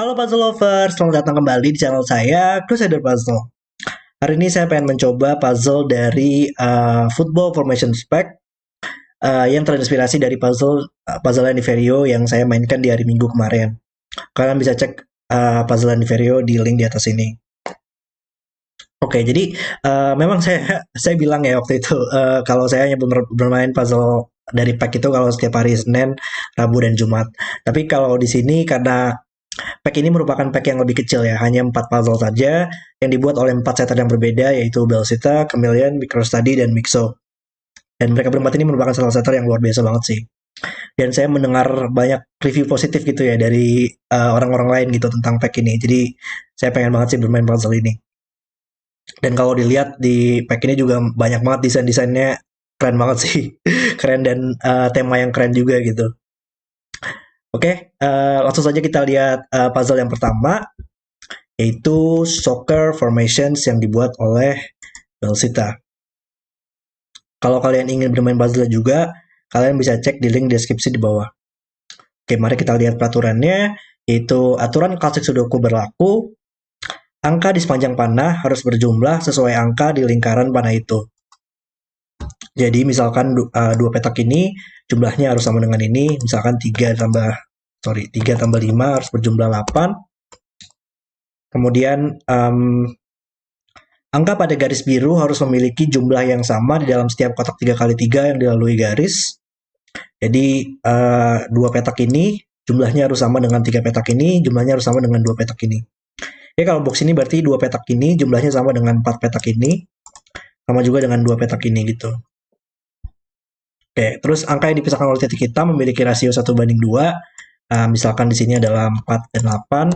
Halo Puzzle Lovers, selamat datang kembali di channel saya, Crusader Puzzle. Hari ini saya pengen mencoba puzzle dari Football Formation Pack yang terinspirasi dari puzzle Aniverio yang saya mainkan di hari Minggu kemarin. Kalian bisa cek puzzle Aniverio di link di atas ini. Oke, jadi memang saya bilang ya waktu itu kalau saya hanya bermain puzzle dari pack itu kalau setiap hari Senin, Rabu dan Jumat. Tapi kalau di sini karena pack ini merupakan pack yang lebih kecil ya, hanya 4 puzzle saja yang dibuat oleh 4 setter yang berbeda yaitu Belsita, Chameleon, Microstudy, dan Mixo. Dan mereka berempat ini merupakan salah setter yang luar biasa banget sih. Dan saya mendengar banyak review positif gitu ya dari orang-orang lain gitu tentang pack ini. Jadi saya pengen banget sih bermain puzzle ini. Dan kalau dilihat di pack ini juga banyak banget desain-desainnya keren banget sih. Keren dan tema yang keren juga gitu. Oke, langsung saja kita lihat puzzle yang pertama, yaitu Soccer Formations yang dibuat oleh Belsita. Kalau kalian ingin bermain puzzle juga, kalian bisa cek di link deskripsi di bawah. Oke, mari kita lihat peraturannya, yaitu aturan klasik Sudoku berlaku, angka di sepanjang panah harus berjumlah sesuai angka di lingkaran panah itu. Jadi misalkan dua petak ini jumlahnya harus sama dengan ini, misalkan 3 tambah 5 harus berjumlah 8. Kemudian angka pada garis biru harus memiliki jumlah yang sama di dalam setiap kotak 3x3 yang dilalui garis. Jadi dua petak ini jumlahnya harus sama dengan 3 petak ini, jumlahnya harus sama dengan 2 petak ini. Ya kalau box ini berarti 2 petak ini jumlahnya sama dengan 4 petak ini, sama juga dengan 2 petak ini gitu. Oke, terus angka yang dipisahkan oleh titik hitam memiliki rasio 1:2. Misalkan di sini adalah 4 dan 8.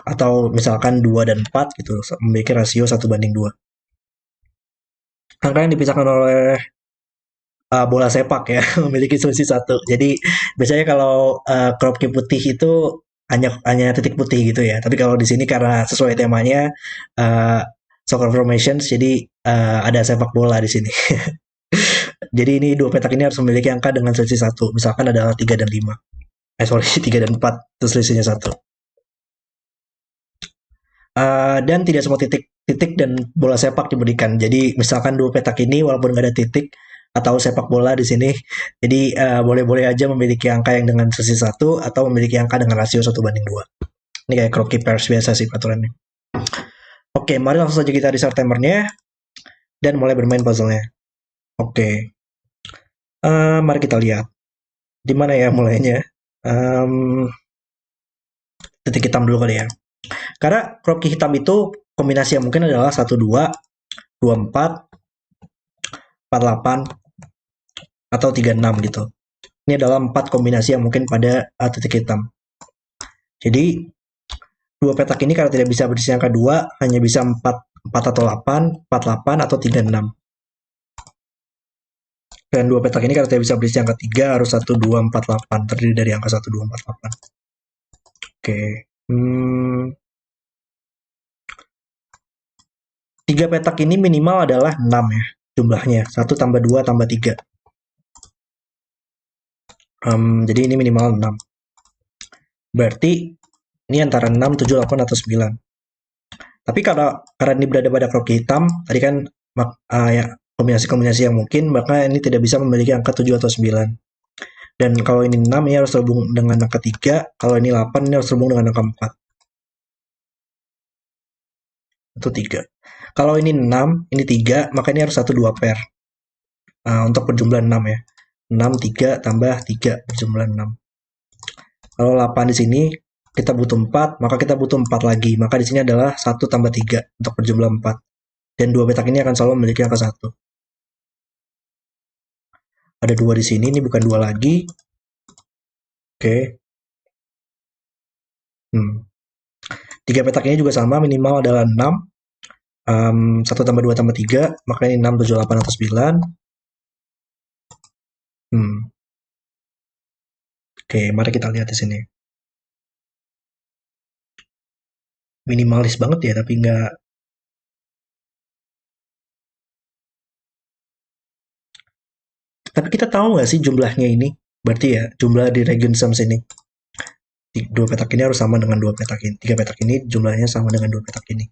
Atau misalkan 2 dan 4 gitu, memiliki rasio 1:2. Angka yang dipisahkan oleh bola sepak ya, memiliki selisih 1. Jadi biasanya kalau crop key putih itu hanya titik putih gitu ya. Tapi kalau di sini karena sesuai temanya soccer formations, jadi ada sepak bola di sini. Jadi ini 2 petak ini harus memiliki angka dengan selisih 1. Misalkan adalah 3 dan 5. Sorry, 3 dan 4. Itu selisihnya 1. Dan tidak semua titik dan bola sepak diberikan. Jadi misalkan 2 petak ini walaupun nggak ada titik atau sepak bola di sini, jadi boleh-boleh aja memiliki angka yang dengan selisih 1 atau memiliki angka dengan rasio 1:2. Ini kayak croquis pairs biasa sih peraturannya. Oke, mari langsung saja kita restart timernya dan mulai bermain puzzle-nya. Oke, mari kita lihat. Di mana ya mulainya? Titik hitam dulu kali ya. Karena croquis hitam itu kombinasi yang mungkin adalah 1-2, 2-4, 4-8, atau 3-6 gitu. Ini adalah 4 kombinasi yang mungkin pada titik hitam. Jadi 2 petak ini karena tidak bisa berisi angka 2, hanya bisa 4 atau 8, 4-8 atau 3-6. Dan 2 petak ini karena tidak bisa berisi angka 3, harus 1, 2, 4, 8. Terdiri dari angka 1, 2, 4, 8. Oke. 3 petak ini minimal adalah 6 ya jumlahnya. 1 tambah 2 tambah 3. Jadi ini minimal 6. Berarti ini antara 6, 7, 8, atau 9. Tapi karena ini berada pada croquis hitam, tadi kan ya, kombinasi-kombinasi yang mungkin, maka ini tidak bisa memiliki angka 7 atau 9. Dan kalau ini 6, ini harus terhubung dengan angka 3. Kalau ini 8, ini harus terhubung dengan angka 4. Itu 3. Kalau ini 6, ini 3, maka ini harus 1, 2 pair. Untuk berjumlah 6 ya. 6, 3, tambah 3, berjumlah 6. Kalau 8 di sini, kita butuh 4, maka kita butuh 4 lagi. Maka di sini adalah 1 tambah 3, untuk berjumlah 4. Dan 2 petak ini akan selalu memiliki angka 1. Ada 2 di sini, ini bukan 2 lagi. Oke. 3 petak ini juga sama, minimal adalah 6. 1 tambah 2 tambah 3, maka ini 6, 7, 8, atau 9. Oke, mari kita lihat di sini. Minimalis banget ya, tapi nggak. Tapi kita tahu nggak sih jumlahnya ini? Berarti ya, jumlah di region sums ini. Dua petak ini harus sama dengan dua petak ini. Tiga petak ini jumlahnya sama dengan dua petak ini.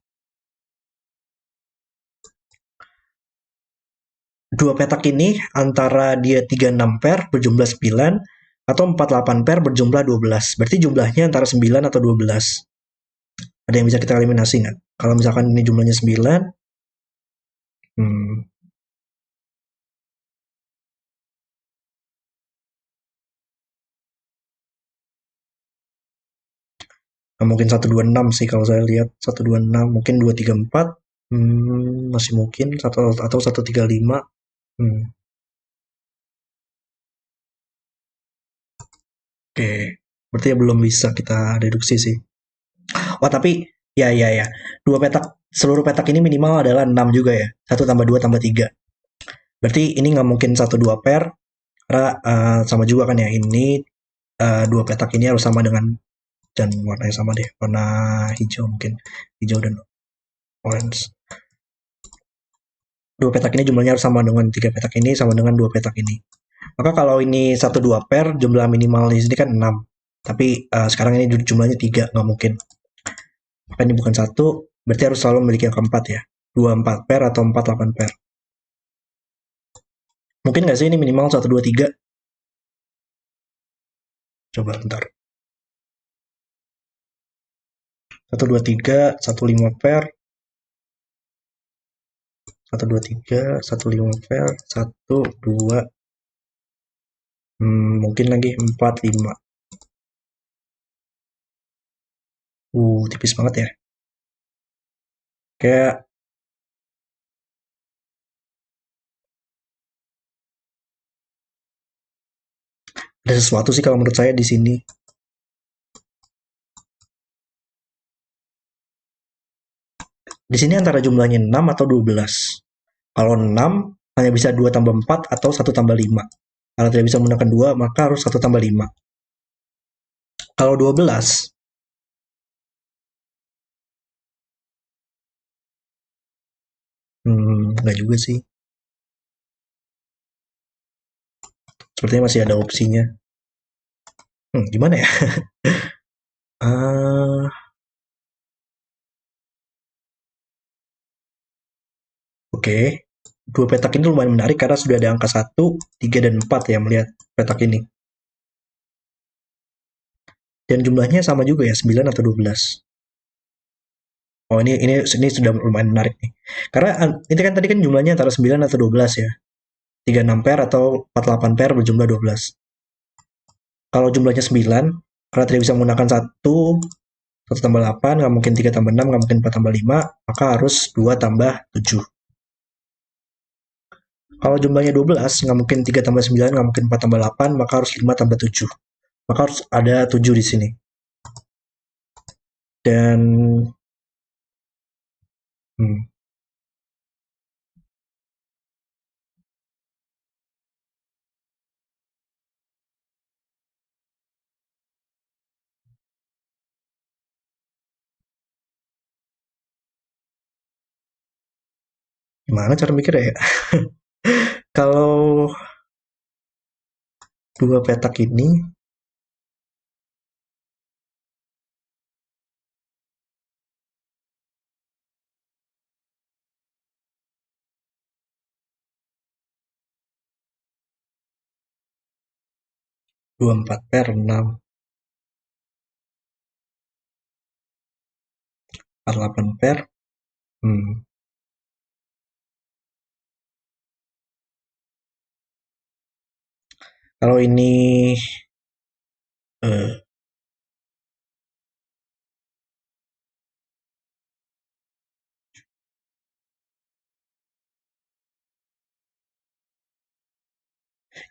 Dua petak ini antara dia 36 pair berjumlah 9 atau 48 pair berjumlah 12. Berarti jumlahnya antara 9 atau 12. Ada yang bisa kita eliminasi nggak? Kalau misalkan ini jumlahnya 9, hmm, mungkin 126 sih kalau saya lihat. 126, mungkin 234, masih mungkin, atau 135. Hmm, oke, berarti ya belum bisa kita deduksi sih. Oh tapi, ya. Dua petak, seluruh petak ini minimal adalah 6 juga ya. Satu tambah 2 tambah 3. Berarti ini nggak mungkin satu dua pair, karena sama juga kan ya. Ini dua petak ini harus sama dengan, dan warnanya sama deh. Warna hijau mungkin. Hijau dan orange. Dua petak ini jumlahnya harus sama dengan tiga petak ini, sama dengan dua petak ini. Maka kalau ini satu dua pair, jumlah minimal di sini kan 6. Tapi sekarang ini jumlahnya 3, nggak mungkin. Maka ini bukan satu, berarti harus selalu memiliki yang keempat ya. 2 4 pair atau 4 8 pair. Mungkin nggak sih ini minimal 1 2 3? Coba bentar. 1 2 3, 1 5 pair. 1 2 3, 1 5 pair, 1 2, mungkin lagi 4 5. Tipis banget ya. Kayak ada sesuatu sih kalau menurut saya di sini. Di sini antara jumlahnya 6 atau 12. Kalau 6 hanya bisa 2 tambah 4 atau 1 tambah 5. Kalau tidak bisa menggunakan 2, maka harus 1 tambah 5. Kalau 12, nggak juga sih. Sepertinya masih ada opsinya. Gimana ya? Ah, oke. Dua petak ini lumayan menarik karena sudah ada angka 1, 3, dan 4 ya melihat petak ini. Dan jumlahnya sama juga ya, 9 atau 12. Oh, ini sudah lumayan menarik nih. Karena ini kan tadi kan jumlahnya antara 9 atau 12 ya. 36 pair atau 48 pair berjumlah 12. Kalau jumlahnya 9, karena tidak bisa menggunakan 1 tambah 8, nggak mungkin 3 tambah 6, nggak mungkin 4 tambah 5, maka harus 2 tambah 7. Kalau jumlahnya 12, nggak mungkin 3 tambah 9, nggak mungkin 4 tambah 8, maka harus 5 tambah 7. Maka harus ada 7 di sini. Dan hmm, gimana cara mikir ya? Kalau dua petak ini, 24 pair 6, 48 pair. Hmm. Kalau ini eh,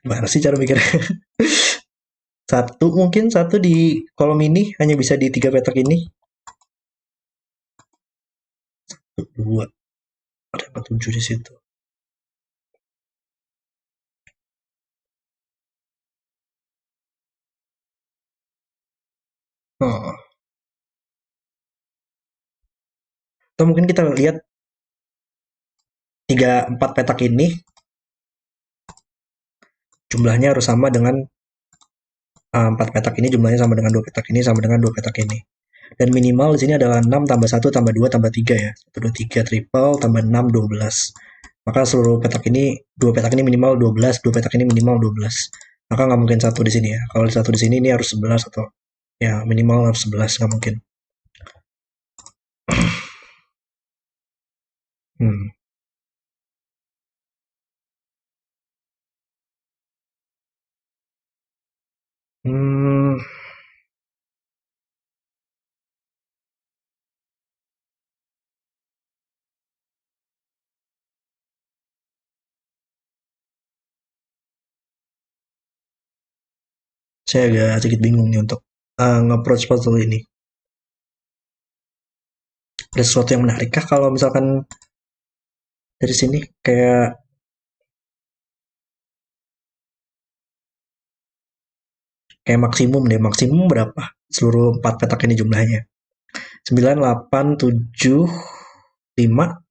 gimana sih cara mikirnya? Satu mungkin satu di kolom ini hanya bisa di tiga petak ini. Dua, ada apa 7 di situ. Oh. Atau mungkin kita lihat tiga empat petak ini jumlahnya harus sama dengan 4 petak ini jumlahnya sama dengan 2 petak ini sama dengan 2 petak ini. Dan minimal di sini adalah 6 tambah 1 tambah 2 tambah 3 ya. 1, 2, 3 triple tambah 6, 12. Maka seluruh petak ini, 2 petak ini minimal 12, 2 petak ini minimal 12. Maka nggak mungkin satu di sini ya. Kalau satu di sini ini harus 11 atau ya minimal harus 11, nggak mungkin. Hmm. Hmm, saya agak sedikit bingung nih untuk nge-approach puzzle ini. Ada sesuatu yang menarik kah kalau misalkan dari sini kayak maksimum deh, maksimum berapa seluruh 4 petak ini jumlahnya? 9, 8, 7, 5,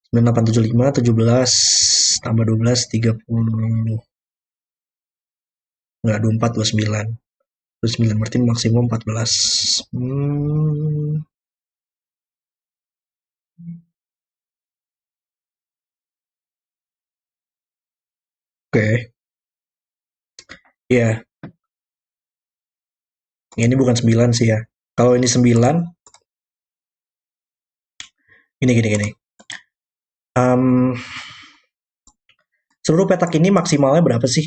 9, 8, 7, 5, 17, tambah 12, 30, enggak, 24, 29. 29 berarti maksimum 14. Hmm, oke. Okay. Ya, ini bukan 9 sih ya. Kalau ini 9, gini. Um, seluruh petak ini maksimalnya berapa sih?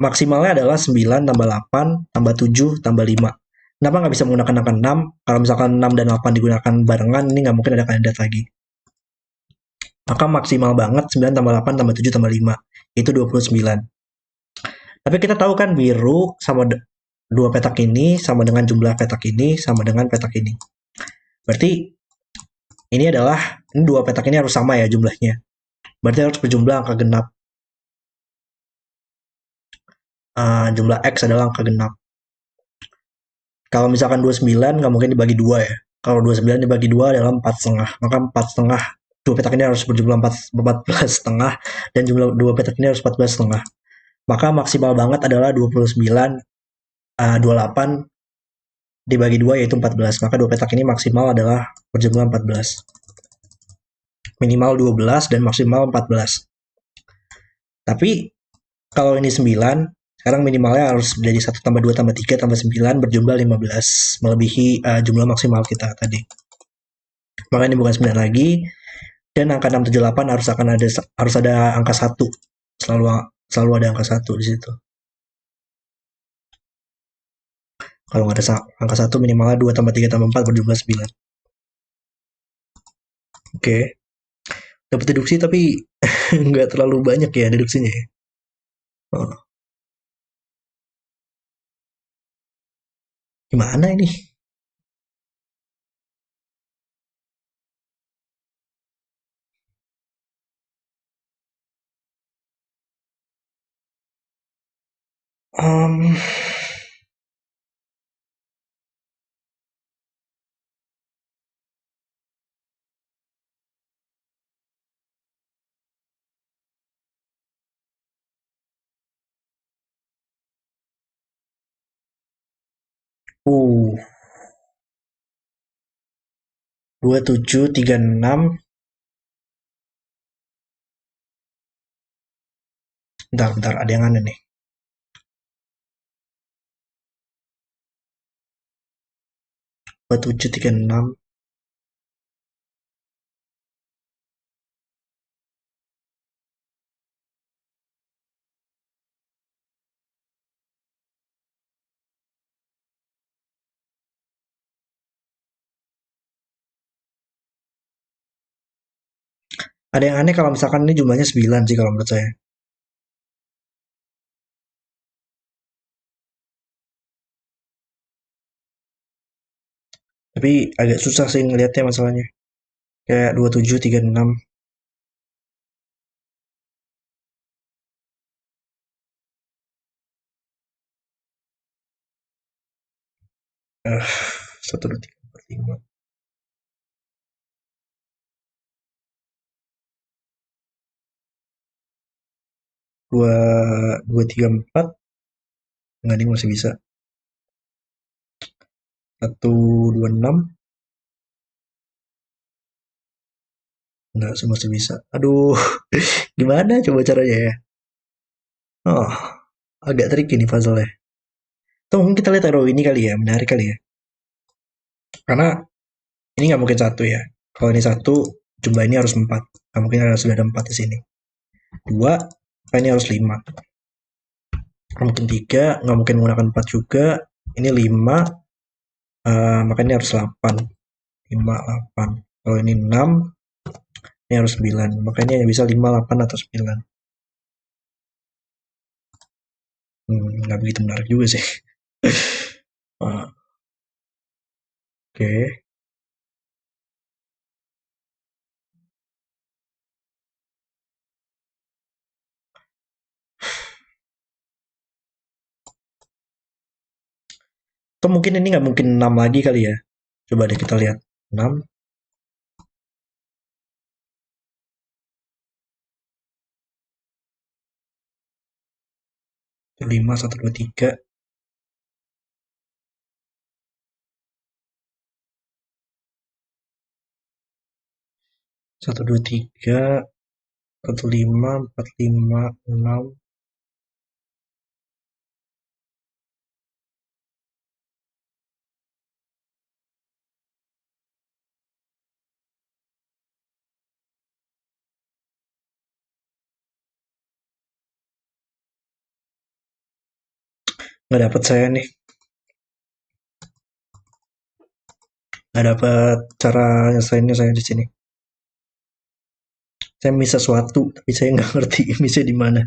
Maksimalnya adalah 9 tambah 8 tambah 7 tambah 5. Kenapa nggak bisa menggunakan angka 6? Kalau misalkan 6 dan 8 digunakan barengan, ini nggak mungkin ada kandidat lagi. Maka maksimal banget 9 tambah 8 tambah 7 tambah 5. Itu 29. Tapi kita tahu kan biru sama dua petak ini sama dengan jumlah petak ini sama dengan petak ini. Berarti ini dua petak ini harus sama ya jumlahnya. Berarti harus berjumlah angka genap. Jumlah X adalah angka genap. Kalau misalkan 29 nggak mungkin dibagi dua ya. Kalau 29 dibagi dua adalah 4 setengah. Maka 4 setengah dua petak ini harus berjumlah 14 setengah dan jumlah dua petak ini harus 14 setengah. Maka maksimal banget adalah 29, 28 dibagi dua yaitu 14. Maka dua petak ini maksimal adalah berjumlah 14. Minimal 12 dan maksimal 14. Tapi kalau ini 9, sekarang minimalnya harus menjadi 1 tambah 2 tambah 3 tambah 9 berjumlah 15. Melebihi jumlah maksimal kita tadi. Maka ini bukan 9 lagi. Dan angka 678 harus ada angka 1. Selalu selalu ada angka 1 di situ. Kalau nggak ada angka 1 minimalnya 2 tambah 3 tambah 4 berjumlah 9. Oke. Dapat deduksi tapi nggak terlalu banyak ya deduksinya ya. Oh, gimana ini? Um, uh, 2736. Bentar, ada yang aneh nih. 2736. Ada yang aneh kalau misalkan ini jumlahnya 9 sih kalau menurut saya. Tapi agak susah sih ngelihatnya masalahnya. Kayak 2736. Eh, 1, 2, 3, 4, 5. dua dua tiga empat nggak nih masih bisa. 126 nggak sih masih bisa. Aduh, gimana coba caranya ya? Oh, agak tricky nih puzzle-nya. Atau mungkin kita lihat arrow ini kali ya, menarik kali ya. Karena ini nggak mungkin satu ya. Kalau ini satu, jumlah ini harus 4. Nggak mungkin sudah ada 4 di sini. Dua, ini harus 5. Nggak mungkin 3, nggak mungkin menggunakan 4 juga. Ini 5, maka ini harus 8. 5, 8. Kalau ini 6, ini harus 9. Makanya hanya bisa 5, 8, atau 9. Nggak begitu menarik juga sih. Ah, Oke. Atau mungkin ini nggak mungkin 6 lagi kali ya. Coba deh kita lihat. 6, 5, 1, 2, 3. 1, 2, 3. 1, 5, 4, 5, 6. Nggak dapat saya nih. Nggak dapat cara nyelesainnya saya di sini. Saya miss sesuatu, tapi saya nggak ngerti missnya di mana.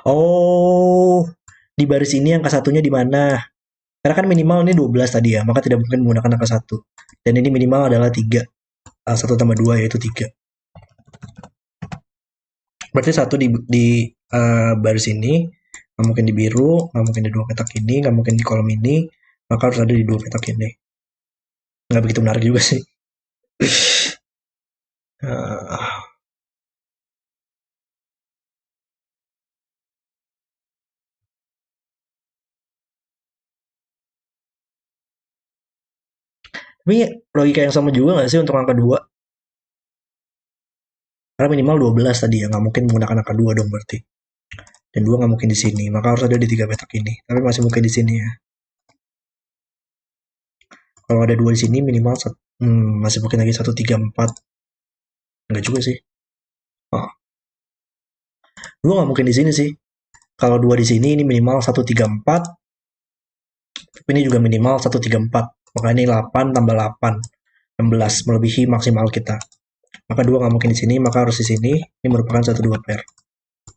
Oh, di baris ini angka satunya di mana? Karena kan minimal ini 12 tadi ya, maka tidak mungkin menggunakan angka satu. Dan ini minimal adalah 3. 1 tambah 2 yaitu 3. Berarti satu di baris ini, nggak mungkin di biru, nggak mungkin di dua petak ini, nggak mungkin di kolom ini, maka harus ada di dua petak ini. Nggak begitu menarik juga sih. Ah, Tapi logika yang sama juga nggak sih untuk angka 2? Karena minimal 12 tadi ya, nggak mungkin menggunakan angka 2 dong berarti. Dan 2 nggak mungkin di sini, maka harus ada di tiga petak ini. Tapi masih mungkin di sini ya. Kalau ada 2 di sini minimal masih mungkin lagi 1, 3, 4. Nggak juga sih. Oh, 2 nggak mungkin di sini sih. Kalau 2 di sini ini minimal 1, 3, 4. Tapi ini juga minimal 1, 3, 4. Maka ini 8 tambah 8. 16 melebihi maksimal kita. Maka 2 nggak mungkin di sini, maka harus di sini. Ini merupakan satu dua pair.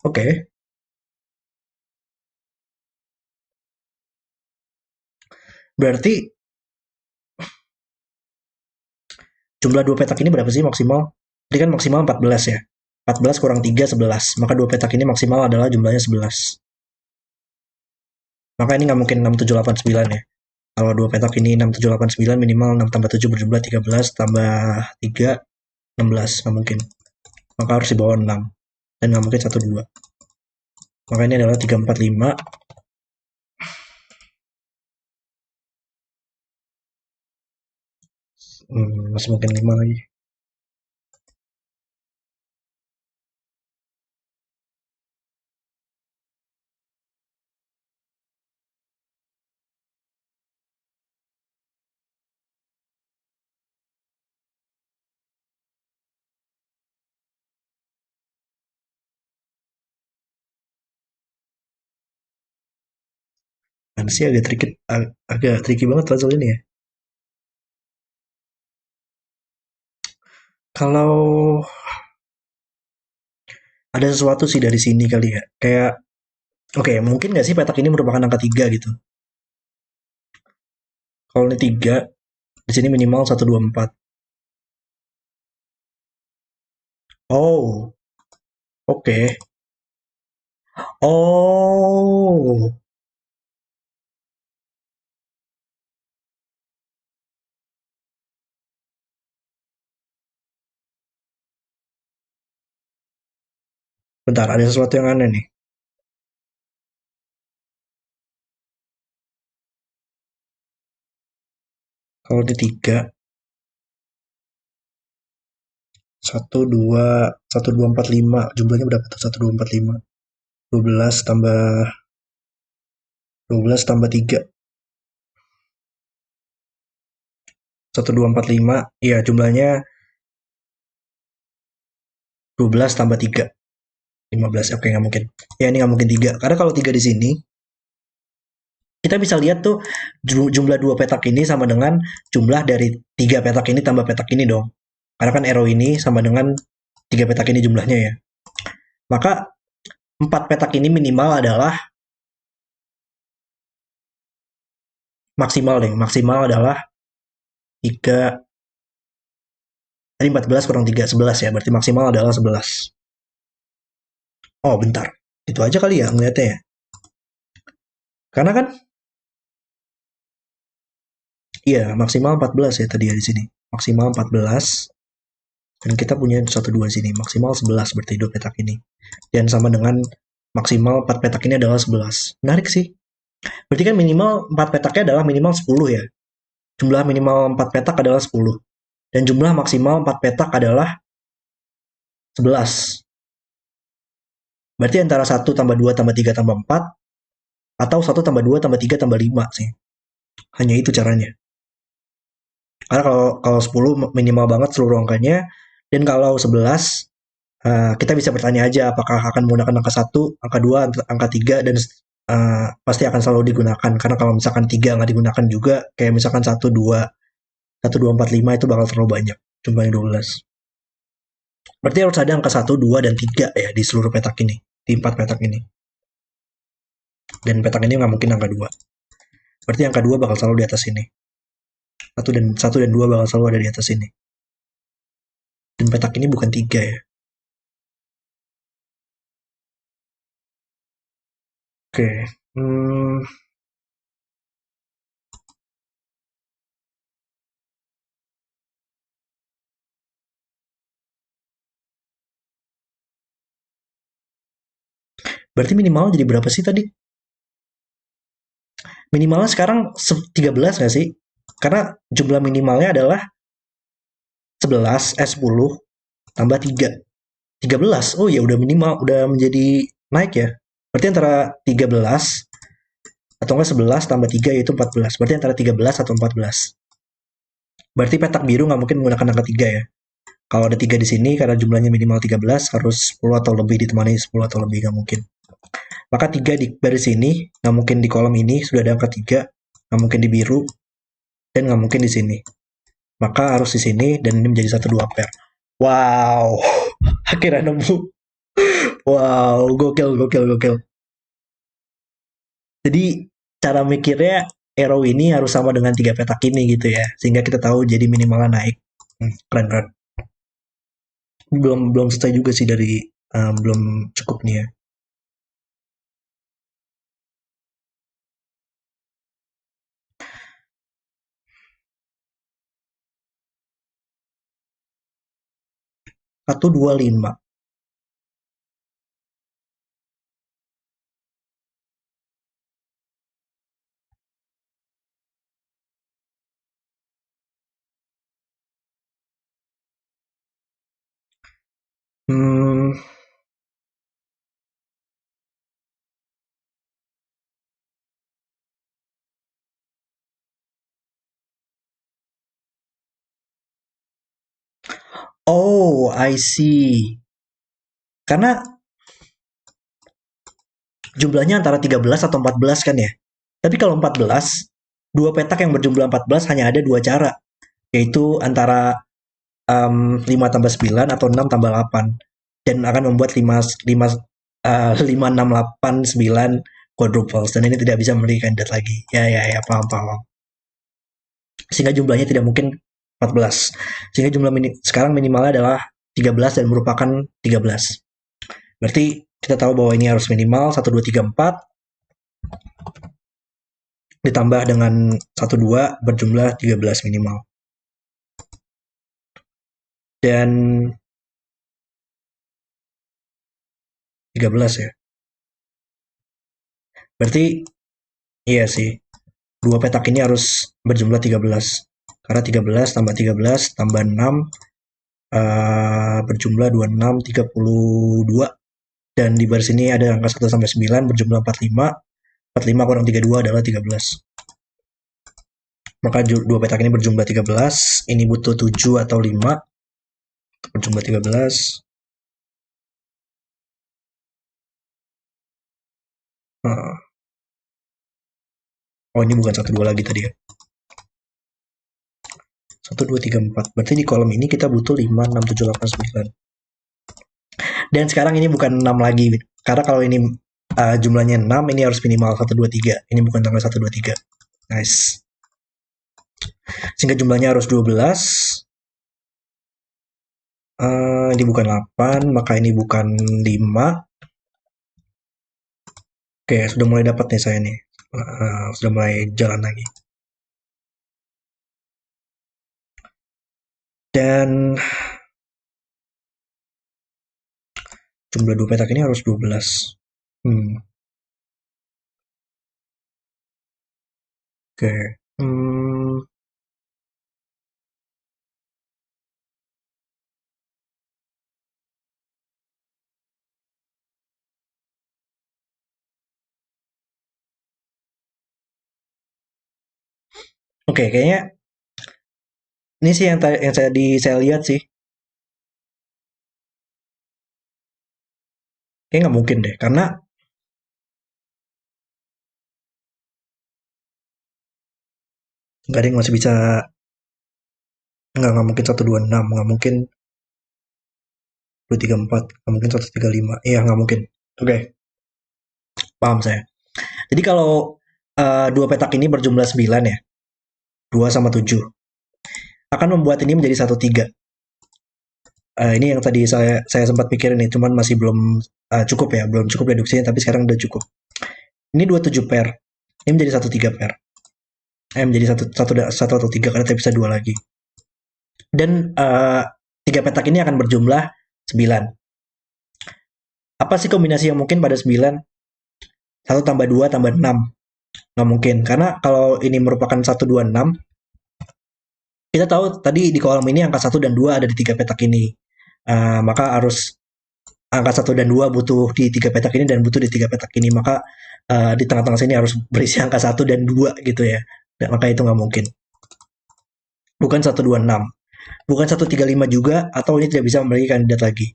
Oke. Berarti jumlah dua petak ini berapa sih maksimal? Tadi kan maksimal 14 ya. 14 kurang 3, 11. Maka dua petak ini maksimal adalah jumlahnya 11. Maka ini nggak mungkin 6, 7, 8, 9 ya. Kalau dua petak ini 6, 7, 8, 9, minimal 6 tambah 7 berjumlah 13, tambah 3, 16. Nggak mungkin. Maka harus di bawah 6. Dan nggak mungkin 1, 2. Maka ini adalah 3, 4, 5. Masih mungkin 5 lagi. Dan sih agak tricky banget puzzle ini ya. Kalau ada sesuatu sih dari sini kali ya. Kayak, oke, mungkin nggak sih petak ini merupakan angka 3 gitu. Kalau ini 3, di sini minimal 1, 2, 4. Oh, oke. Oh, Bentar, ada sesuatu yang aneh nih. Kalau di 3, 1, 2, 1, 2, 4, 5. Jumlahnya berapa tuh? 1, 2, 4, 5. 12 tambah 3. 1, 2, 4, 5. Iya, jumlahnya 12 tambah 3. 15. Oke, nggak mungkin. Ya, ini nggak mungkin 3. Karena kalau 3 di sini, kita bisa lihat tuh jumlah 2 petak ini sama dengan jumlah dari 3 petak ini tambah petak ini dong. Karena kan arrow ini sama dengan 3 petak ini jumlahnya ya. Maka 4 petak ini minimal adalah maksimal deh. Maksimal adalah 3. Tadi 14 kurang 3, 11 ya. Berarti maksimal adalah 11. Oh, bentar. Itu aja kali ya ngeliatnya ya. Karena kan, iya, maksimal 14 ya tadi ya di sini. Maksimal 14. Dan kita punya 1, 2 di sini. Maksimal 11 berarti 2 petak ini. Dan sama dengan maksimal 4 petak ini adalah 11. Menarik sih. Berarti kan minimal 4 petaknya adalah minimal 10 ya. Jumlah minimal 4 petak adalah 10. Dan jumlah maksimal 4 petak adalah 11. Berarti antara 1 tambah 2 tambah 3 tambah 4, atau 1 tambah 2 tambah 3 tambah 5 sih. Hanya itu caranya. Karena kalau 10 minimal banget seluruh angkanya, dan kalau 11 kita bisa bertanya aja apakah akan menggunakan angka 1, angka 2, angka 3, dan pasti akan selalu digunakan. Karena kalau misalkan 3 nggak digunakan juga, kayak misalkan 1, 2, 4, 5 itu bakal terlalu banyak. Jumlahnya 12. Berarti harus ada angka 1, 2, dan 3 ya di seluruh petak ini. Di 4 petak ini. Dan petak ini nggak mungkin angka 2. Berarti angka 2 bakal selalu di atas ini. 1 dan 2 bakal selalu ada di atas ini. Dan petak ini bukan 3 ya. Oke. Berarti minimal jadi berapa sih tadi? Minimalnya sekarang 13 nggak sih? Karena jumlah minimalnya adalah 10 tambah 3. 13. Oh ya udah minimal, udah menjadi naik ya. Berarti antara 13 atau enggak 11 tambah 3 yaitu 14. Berarti antara 13 atau 14. Berarti petak biru nggak mungkin menggunakan angka 3 ya. Kalau ada 3 di sini karena jumlahnya minimal 13 harus 10 atau lebih ditemani 10 atau lebih nggak mungkin. Maka 3 di baris ini nggak mungkin di kolom ini sudah ada angka 3, nggak mungkin di biru, dan nggak mungkin di sini. Maka harus di sini dan ini menjadi 1, 2 pair. Wow, akhirnya nemu. Wow, gokil, gokil, gokil. Jadi cara mikirnya arrow ini harus sama dengan 3 petak ini gitu ya, sehingga kita tahu jadi minimalnya naik. Keren, keren. Belum belum selesai juga sih dari belum cukup nih ya. Satu, dua, lima. Hmm, oh, I see. Karena jumlahnya antara 13 atau 14 kan ya. Tapi kalau 14, dua petak yang berjumlah 14 hanya ada dua cara, yaitu antara 5 tambah 9 atau 6 tambah 8. Dan akan membuat 5, 6, 8, 9 quadruples. Dan ini tidak bisa memiliki kandidat lagi. Ya, ya, ya, paham, paham. Sehingga jumlahnya tidak mungkin 14. Sehingga jumlah sekarang minimalnya adalah 13 dan merupakan 13. Berarti kita tahu bahwa ini harus minimal 1, 2, 3, 4 ditambah dengan 1, 2 berjumlah 13 minimal. Dan 13 ya. Berarti iya sih. Dua petak ini harus berjumlah 13. Karena 13 tambah 13 tambah 6 berjumlah 26, 32. Dan di baris ini ada angka 1 sampai 9 berjumlah 45. 45 kurang 32 adalah 13. Maka dua petak ini berjumlah 13. Ini butuh 7 atau 5. Berjumlah 13. Oh, ini bukan 1, 2 lagi tadi ya. 1, 2, 3, 4. Berarti di kolom ini kita butuh 5, 6, 7, 8, 9. Dan sekarang ini bukan 6 lagi. Karena kalau ini jumlahnya 6, ini harus minimal 1, 2, 3. Ini bukan tanggal 1, 2, 3. Nice. Sehingga jumlahnya harus 12. Ini bukan 8, maka ini bukan 5. Oke, sudah mulai dapat nih saya nih. Sudah mulai jalan lagi. Dan jumlah dua petak ini harus 12. Oke. Oke, kayaknya ini sih yang saya lihat sih. Kayaknya nggak mungkin deh, karena nggak ada yang masih bisa. Nggak mungkin 126, nggak mungkin 234, nggak mungkin 135. Iya, nggak mungkin. Oke, paham saya. Jadi kalau dua petak ini berjumlah 9 ya, 2 sama 7, akan membuat ini menjadi 13. Ini yang tadi saya sempat pikirin nih, cuman masih belum cukup ya, belum cukup deduksinya, tapi sekarang udah cukup. Ini 27 pair, ini menjadi 13 pair. Menjadi satu atau 3 karena tidak bisa 2 lagi. Dan 3 petak ini akan berjumlah 9. Apa sih kombinasi yang mungkin pada 9? 1 tambah 2 tambah 6. Nggak mungkin, karena kalau ini merupakan 1, 2, 6, kita tahu tadi di kolom ini angka 1 dan 2 ada di 3 petak ini. Maka harus angka 1 dan 2 butuh di 3 petak ini dan butuh di 3 petak ini. Maka di tengah-tengah sini harus berisi angka 1 dan 2 gitu ya. Dan maka itu nggak mungkin. Bukan 1, 2, 6. Bukan 1, 3, 5 juga, atau ini tidak bisa memiliki kandidat lagi.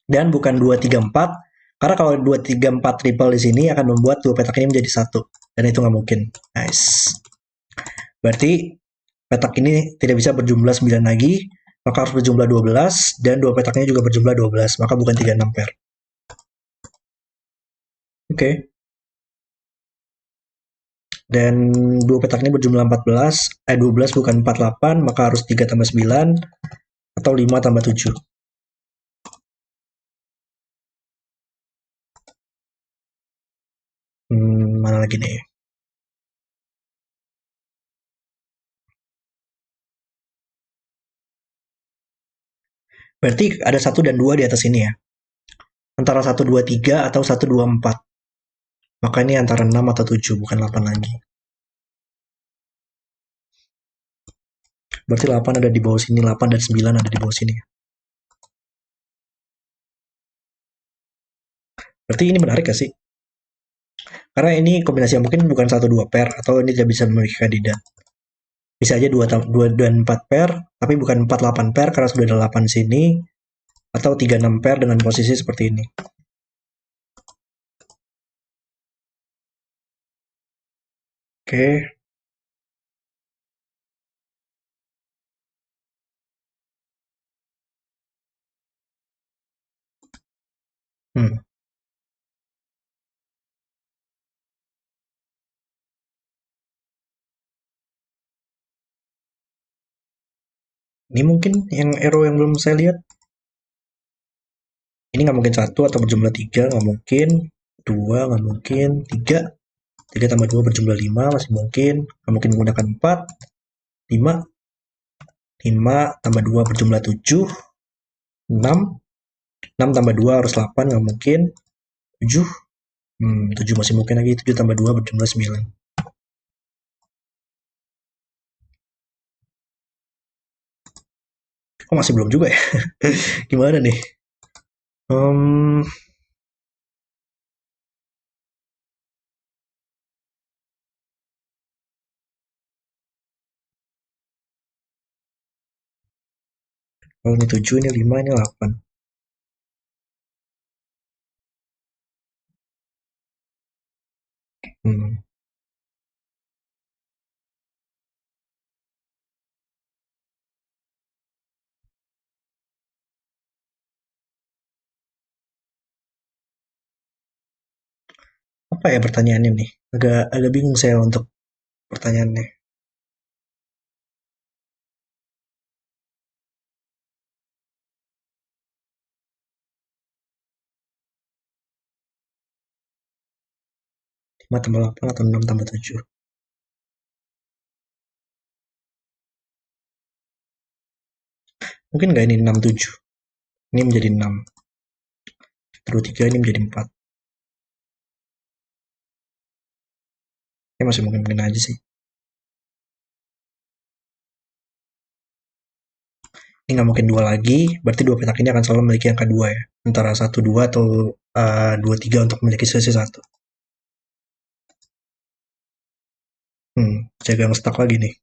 Dan bukan 2, 3, 4, karena kalau 2, 3, 4 triple di sini akan membuat dua petak ini menjadi 1. Dan itu nggak mungkin. Nice. Berarti petak ini tidak bisa berjumlah 9 lagi, maka harus berjumlah 12, dan dua petaknya juga berjumlah 12, maka bukan 36 pair. Oke. Dan dua petak ini berjumlah 12 bukan 48, maka harus 3 tambah 9, atau 5 tambah 7. Mana lagi nih? Berarti ada 1 dan 2 di atas ini ya. Antara 1, 2, 3 atau 1, 2, 4. Maka ini antara 6 atau 7, bukan 8 lagi. Berarti 8 ada di bawah sini, 8 dan 9 ada di bawah sini. Berarti ini menarik gak sih? Karena ini kombinasi yang mungkin bukan 1, 2 pair, atau ini tidak bisa memiliki kandidat. Bisa aja 2, 2 dan 4 pair, tapi bukan 4, 8 pair karena sudah ada 8 sini, atau 3, 6 pair dengan posisi seperti ini. Oke. Ini mungkin yang arrow yang belum saya lihat. Ini nggak mungkin 1 atau berjumlah 3, nggak mungkin. 2, nggak mungkin. 3, 3 tambah 2 berjumlah 5, masih mungkin. Nggak mungkin menggunakan 4. 5, 5 tambah 2 berjumlah 7. 6, 6 tambah 2 harus 8, nggak mungkin. 7, 7 masih mungkin lagi. 7 tambah 2 berjumlah 9. Kok masih belum juga ya? Gimana nih? Hmm, Kalau ini 7, ini 5, ini 8. Hmm, apa ya pertanyaannya nih? Agak agak bingung saya untuk pertanyaannya. 5 tambah 8 atau 6 tambah 7? Mungkin nggak ini 6 7. Ini menjadi 6. 2 3 ini menjadi 4. Ini masih mungkin-mungkin aja sih. Ini nggak mungkin 2 lagi, berarti dua petak ini akan selalu memiliki angka 2 ya. Antara 1 2 atau 2 3 untuk memiliki selisih 1. Jaga yang stuck lagi nih.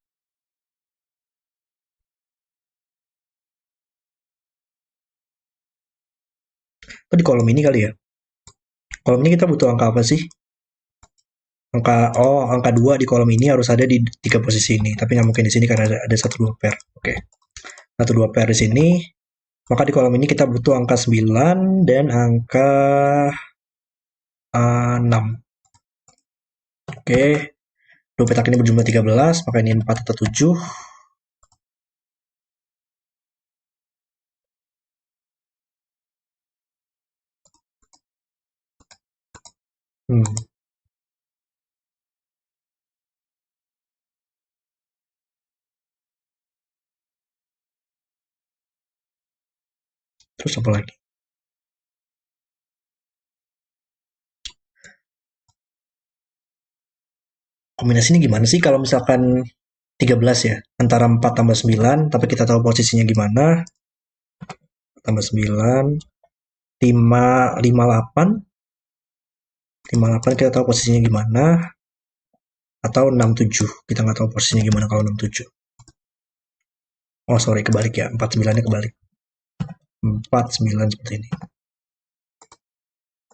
Apa di kolom ini kali ya? Kolom ini kita butuh angka apa sih? Angka 2 di kolom ini harus ada di tiga posisi ini, tapi nggak mungkin di sini karena ada 1 2 pair. Oke. 1 2 pair di sini. Maka di kolom ini kita butuh angka 9 dan angka 6. Oke. Dua petak ini berjumlah 13, maka ini 4 atau 7. Hmm. Terus apa lagi? Kombinasi ini gimana sih kalau misalkan 13 ya? Antara 4 tambah 9, tapi kita tahu posisinya gimana. Tambah 9, 5, 5 8. 5 8 kita tahu posisinya gimana. Atau 6 7. Kita nggak tahu posisinya gimana kalau 6 7. Oh sorry, kebalik ya. 4 9-nya kebalik. 4 9 seperti ini.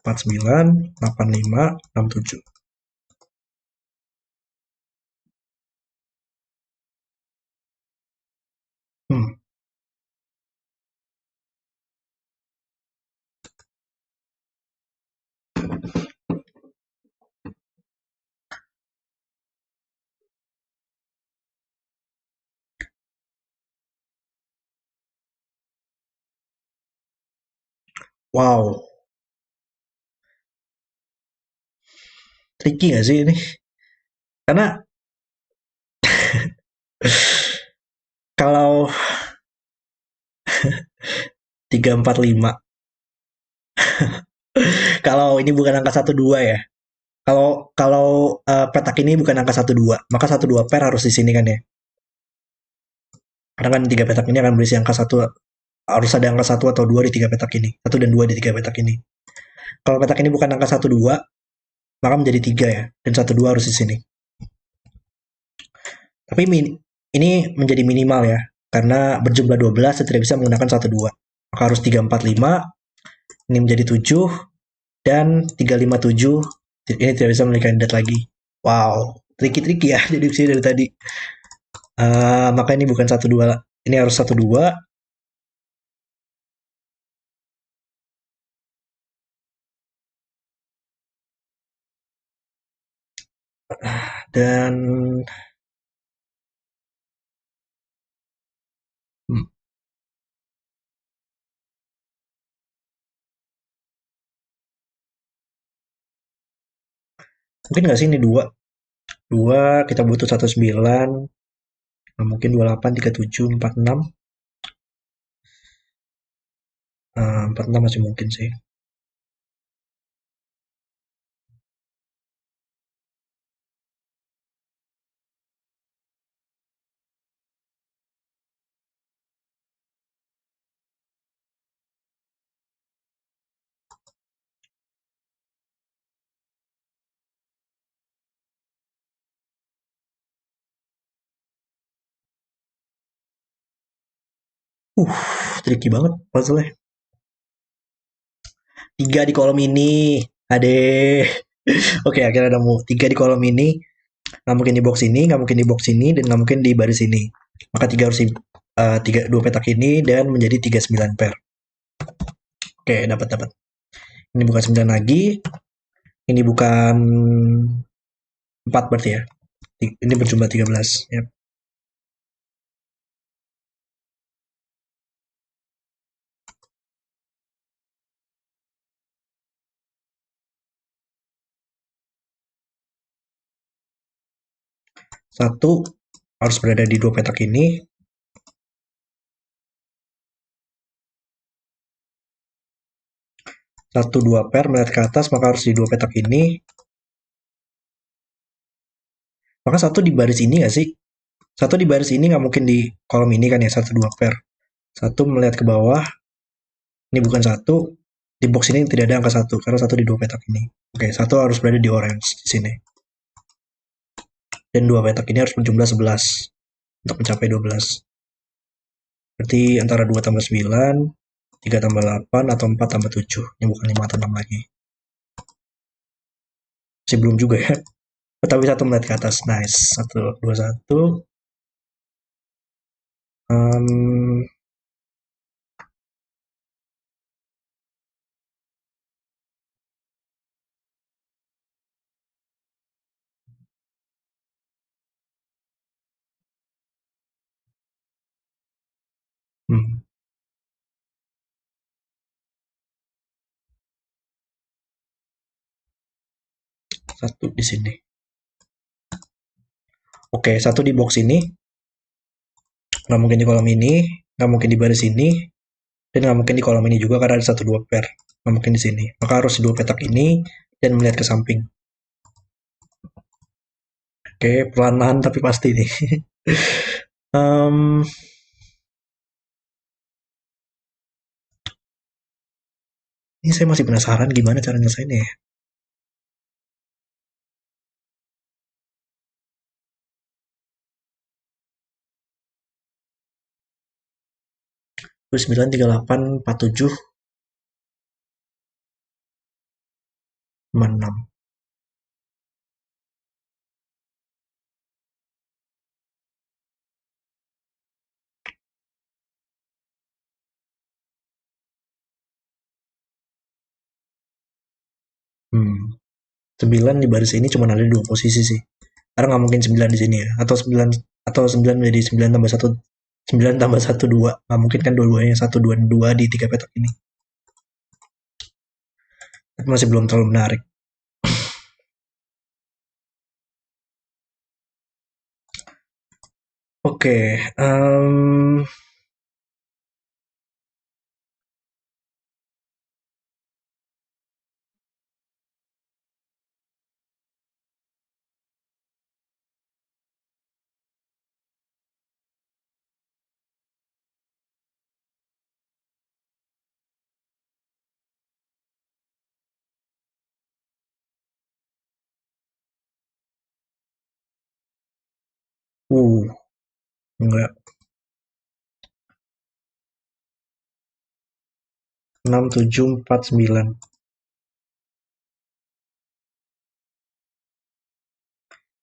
4 9, 8 5, 6 7. Hmm. Wow. Tricky nggak sih ini? Karena kalau 3 4 5, kalau ini bukan angka 1 2 ya. Kalau kalau petak ini bukan angka 1 2, maka 1 2 pair harus di sini kan ya. Karena kan tiga petak ini akan berisi angka satu, harus ada angka satu atau dua di tiga petak ini. Satu dan dua di tiga petak ini. Kalau petak ini bukan angka satu dua, maka menjadi tiga ya. Dan satu dua harus di sini. Tapi ini menjadi minimal ya. Karena berjumlah 12 dan tidak bisa menggunakan satu dua. Maka harus 3 4 5. Ini menjadi 7. Dan 3 5 7. Ini tidak bisa memiliki kandidat lagi. Wow. Tricky-tricky ya. Jadi sini dari tadi. Maka ini bukan satu dua. Ini harus satu dua. Dan hmm, mungkin nggak sih ini dua. Dua kita butuh 19. Nah, mungkin 28, 37, 46. 46 masih mungkin sih. Tricky banget puzzle-nya. 3 di kolom ini. Ade. Oke, akhirnya nemu. 3 di kolom ini. Nggak mungkin di box ini, nggak mungkin di box ini, dan nggak mungkin di baris ini. Maka 3 harus dua petak ini dan menjadi 39 pair. Oke, dapat. Ini bukan 9 lagi. Ini bukan 4 berarti ya. Ini berjumlah 13. Yap. Satu harus berada di 2 petak ini. Satu 2 pair melihat ke atas, maka harus di 2 petak ini. Maka satu di baris ini nggak sih? Satu di baris ini nggak mungkin di kolom ini kan ya, satu 2 pair. Satu melihat ke bawah, ini bukan satu. Di box ini tidak ada angka satu, karena satu di 2 petak ini. Oke, satu harus berada di orange di sini. Dan 2 petak ini harus berjumlah 11 untuk mencapai 12. Berarti antara 2 tambah 9, 3 tambah 8, atau 4 tambah 7. Ini bukan 5 atau 6 lagi. Masih belum juga ya. Tapi satu melihat ke atas. Nice. 1, 2, 1. Um, hmm, 1 di sini. Oke, 1 di box ini. Nggak mungkin di kolom ini. Nggak mungkin di baris ini. Dan nggak mungkin di kolom ini juga karena ada 1 2 pair. Nggak mungkin di sini. Maka harus di 2 petak ini dan melihat ke samping. Oke, pelan-pelan tapi pasti nih. um, ini saya masih penasaran gimana cara nyelesainnya ya. 29, 38, 47, 56. Hmm. 9 di baris ini cuma ada di 2 posisi sih. Karena nggak mungkin 9 di sini ya. Atau 9 menjadi 9 tambah 1, 9 tambah 1 2. Nggak mungkin kan dua-duanya 1 2 2 di 3 petak ini. Tapi masih belum terlalu menarik. Oke, uh, enggak. 6 7 4 9.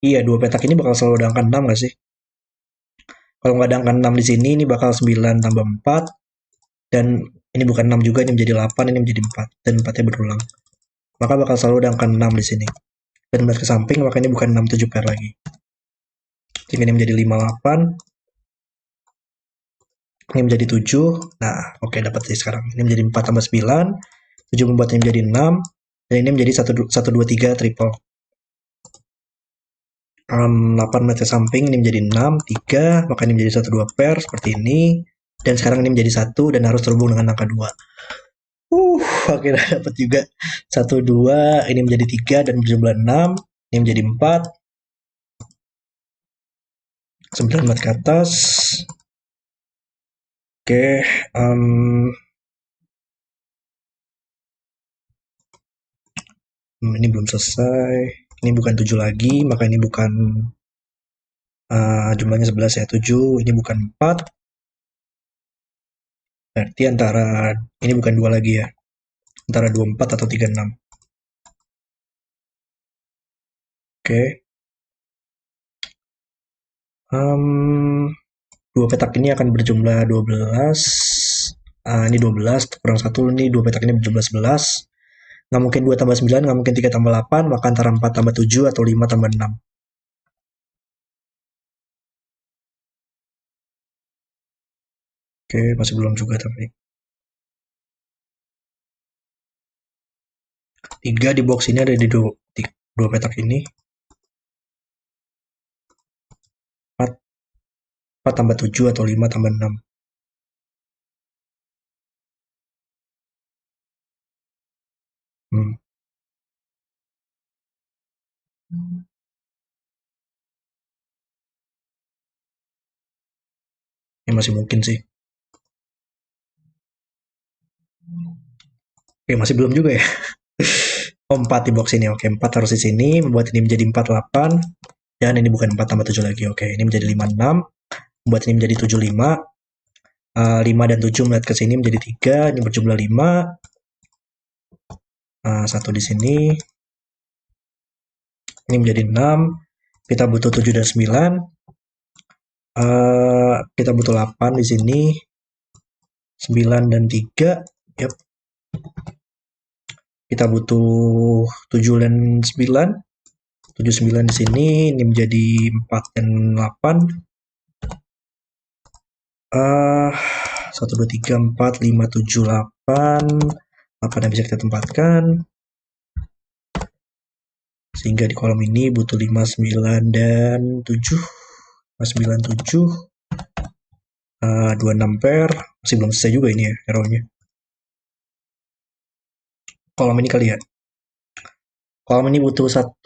Iya, dua petak ini bakal selalu ada angka 6 nggak sih? Kalau nggak ada angka 6 di sini, ini bakal 9 tambah 4. Dan ini bukan 6 juga, ini menjadi 8, ini menjadi 4. Dan 4-nya berulang. Maka bakal selalu ada angka 6 di sini. Dan melihat ke samping, maka ini bukan 6 7 pair lagi. Sehingga ini menjadi 5 8. Ini menjadi 7. Nah, oke, dapat sih sekarang. Ini menjadi 4 tambah 9. 7 membuatnya menjadi 6. Dan ini menjadi 1 2 3 triple. 8 meter samping ini menjadi 6 3, maka ini menjadi 1 2 pair seperti ini. Dan sekarang ini menjadi 1 dan harus terhubung dengan angka 2. Akhirnya dapat juga 1, 2, ini menjadi 3 dan berjumlah 6, ini menjadi 4, 9 mat ke atas. Oke, ini belum selesai. Ini bukan 7 lagi, maka ini bukan jumlahnya 11 ya, 7, ini bukan 4. Berarti antara ini bukan 2 lagi ya. Antara 24 atau 36. Oke. Dua petak ini akan berjumlah 12. Ini 12 kurang 1, ini dua petak ini berjumlah 11. Nggak mungkin 2 tambah 9, nggak mungkin 3 tambah 8, maka antara 4 tambah 7 atau 5 tambah 6. Oke, masih belum juga tapi. 3 di box ini ada di dua petak ini. 4, 4 tambah 7 atau 5 tambah 6. Ini masih mungkin sih. Oke, masih belum juga ya. Oh, 4 di box ini. Oke, 4 harus di sini. Membuat ini menjadi 48. Dan ini bukan 4 tambah 7 lagi. Oke, ini menjadi 56. Membuat ini menjadi 75. 5 dan 7 melihat ke sini menjadi 3. Ini berjumlah 5. 1 di sini. Ini menjadi 6. Kita butuh 7 dan 9. Kita butuh 8 di sini. 9 dan 3. Yep. Kita butuh 7 dan 9. 7, 9 di sini. Ini menjadi 4 dan 8. 1, 2, 3, 4, 5, 7, 8. 8 yang bisa kita tempatkan. Sehingga di kolom ini butuh 5, 9, dan 7. 9, 7. 26 pair. Masih belum selesai juga ini ya, arrow-nya. Kolom ini kali ya. Kolom ini butuh 1,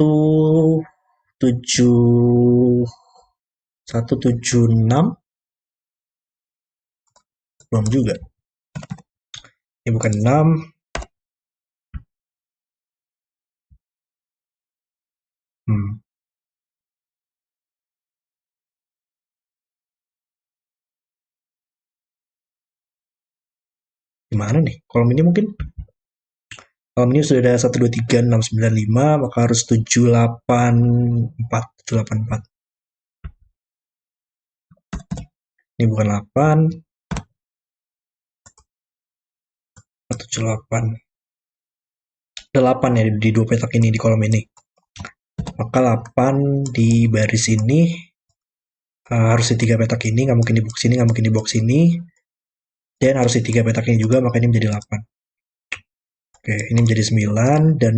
7, 1, 7, 6. Belum juga. Ini bukan 6. Gimana nih? Kolom ini mungkin? Kolom ini sudah ada 1, 2, 3, 6, 9, 5. Maka harus 7, 8, 4. 7, 8, 4. Ini bukan 8. 7, 8. Ada 8 ya di dua petak ini, di kolom ini. Maka 8 di baris ini harus di 3 petak ini, nggak mungkin di box ini, nggak mungkin di box ini. Dan harus di 3 petak ini juga, maka ini menjadi 8. Oke, ini menjadi 9 dan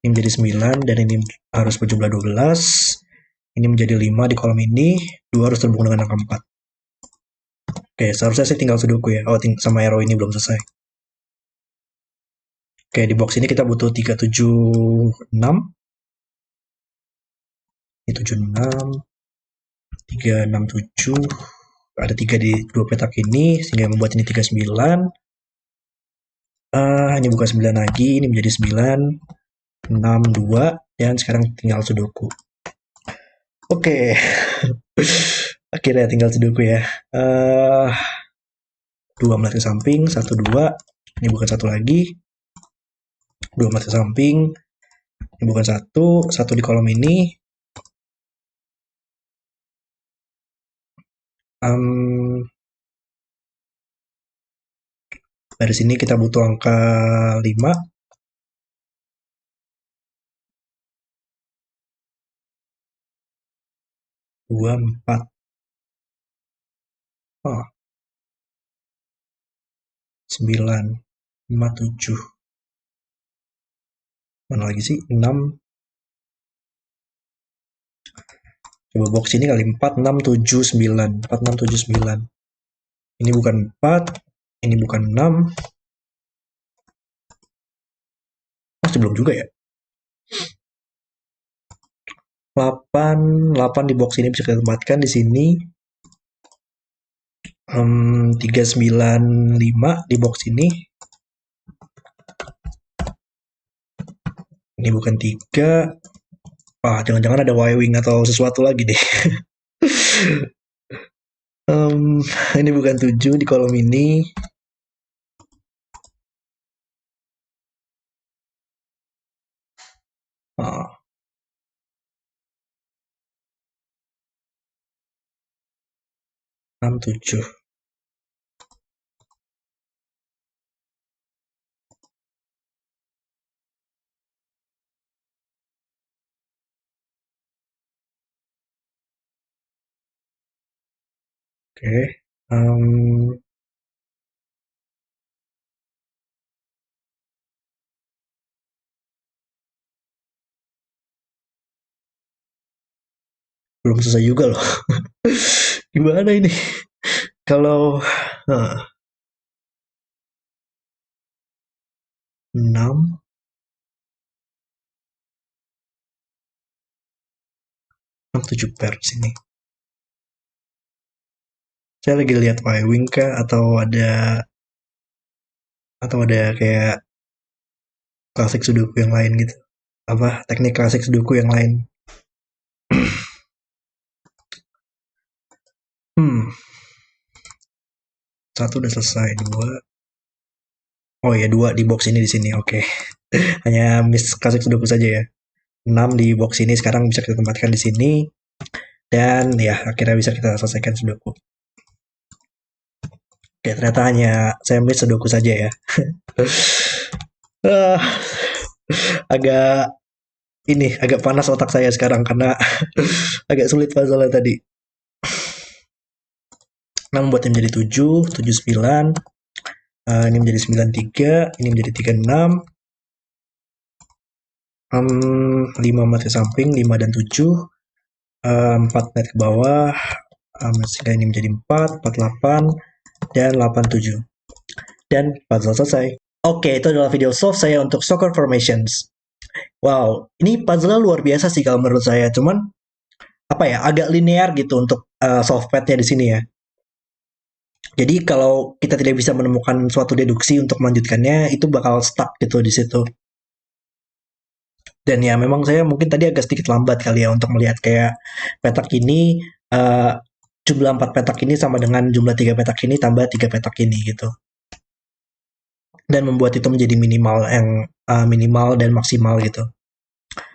ini menjadi 9 dan ini harus berjumlah 12. Ini menjadi 5 di kolom ini, 2 harus terhubung dengan angka 4. Oke, seharusnya saya tinggal sudoku ya. Oh, sama arrow ini belum selesai. Oke, di box ini kita butuh 3, 7, 6. Ini 7, 6. 3, 6, 7. Ada 3 di dua petak ini, sehingga membuat ini 3, 9. Ini bukan 9 lagi, ini menjadi 9. 6, 2. Dan sekarang tinggal sudoku. Oke. Akhirnya tinggal sudoku ya. 2 melihat ke samping, 1, 2. Ini bukan 1 lagi. 2 melihat ke samping. Ini bukan 1. 1 di kolom ini. Dari sini kita butuh angka 5. 2, 4. 9, 5, 7. Mana lagi sih? 6. Coba box ini kali 4, 6, 7, 9. 4, 6, 7, 9. Ini bukan 4, ini bukan 6. Masih belum juga ya. 8 di box ini bisa kita tempatkan di sini. 395 di box ini. Ini bukan 3. Jangan-jangan ada Y-wing atau sesuatu lagi deh. Ini bukan 7 di kolom ini. Ah, 6, 7. Oke. Belum selesai juga loh. Gimana ini? Kalau 6, 7 pair sini. Saya lagi lihat Y-wing kah atau ada kayak klasik sudoku yang lain gitu. Teknik klasik sudoku yang lain. Satu udah selesai, 2. Oh ya, 2 di box ini di sini. Oke. Hanya miss klasik sudoku saja ya. 6 di box ini sekarang bisa kita tempatkan di sini. Dan ya, akhirnya bisa kita selesaikan sudoku. Oke, ternyata hanya saya miss sudoku saja ya. Agak panas otak saya sekarang karena agak sulit puzzle tadi. Nah, membuatnya menjadi 7, 9. Ini menjadi 93, ini menjadi 36. 5 mati samping, 5 dan 7. 4 net ke bawah. Sehingga ini menjadi 4, 48, dan 87. Dan puzzle selesai. Oke, itu adalah video solve saya untuk Soccer Formations. Wow, ini puzzle luar biasa sih kalau menurut saya. Cuman agak linear gitu untuk solve pad-nya di sini ya. Jadi kalau kita tidak bisa menemukan suatu deduksi untuk melanjutkannya, itu bakal stuck gitu di situ. Dan ya memang saya mungkin tadi agak sedikit lambat kali ya untuk melihat kayak petak ini, jumlah 4 petak ini sama dengan jumlah 3 petak ini tambah 3 petak ini gitu. Dan membuat itu menjadi minimal dan maksimal gitu.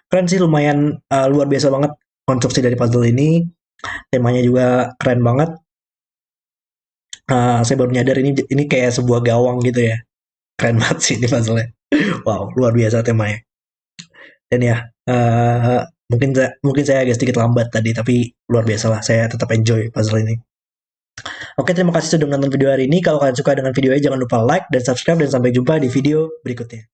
Keren sih, lumayan luar biasa banget konstruksi dari puzzle ini. Temanya juga keren banget. Saya baru nyadar ini kayak sebuah gawang gitu ya. Keren banget sih ini puzzle-nya. Wow, luar biasa temanya. Dan ya, mungkin saya agak sedikit lambat tadi, tapi luar biasa lah. Saya tetap enjoy puzzle ini. Oke, terima kasih sudah menonton video hari ini. Kalau kalian suka dengan video ini, jangan lupa like dan subscribe. Dan sampai jumpa di video berikutnya.